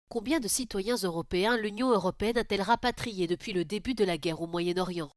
Combien de citoyens européens l'Union européenne a-t-elle rapatriés depuis le début de la guerre au Moyen-Orient?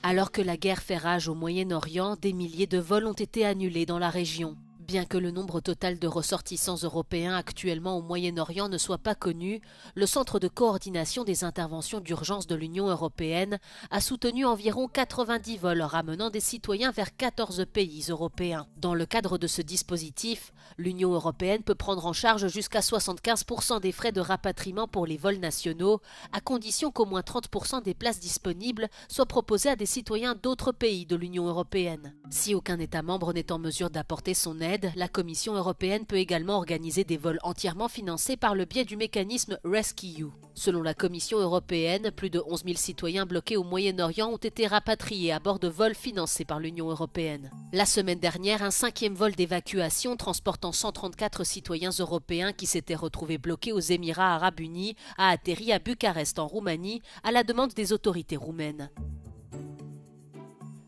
Alors que la guerre fait rage au Moyen-Orient, des milliers de vols ont été annulés dans la région. Bien que le nombre total de ressortissants européens actuellement au Moyen-Orient ne soit pas connu, le Centre de coordination des interventions d'urgence de l'Union européenne a soutenu environ 90 vols ramenant des citoyens vers 14 pays européens. Dans le cadre de ce dispositif, l'Union européenne peut prendre en charge jusqu'à 75% des frais de rapatriement pour les vols nationaux, à condition qu'au moins 30% des places disponibles soient proposées à des citoyens d'autres pays de l'Union européenne. Si aucun État membre n'est en mesure d'apporter son aide, la Commission européenne peut également organiser des vols entièrement financés par le biais du mécanisme RescEU. Selon la Commission européenne, plus de 11 000 citoyens bloqués au Moyen-Orient ont été rapatriés à bord de vols financés par l'Union européenne. La semaine dernière, un 5e vol d'évacuation transportant 134 citoyens européens qui s'étaient retrouvés bloqués aux Émirats arabes unis a atterri à Bucarest en Roumanie à la demande des autorités roumaines.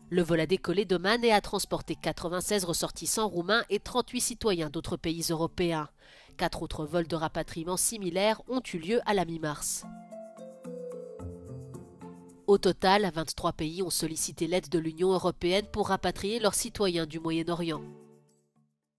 Le vol a décollé d'Oman et a transporté 96 ressortissants roumains et 38 citoyens d'autres pays européens. 4 autres vols de rapatriement similaires ont eu lieu à la mi-mars. Au total, 23 pays ont sollicité l'aide de l'Union européenne pour rapatrier leurs citoyens du Moyen-Orient.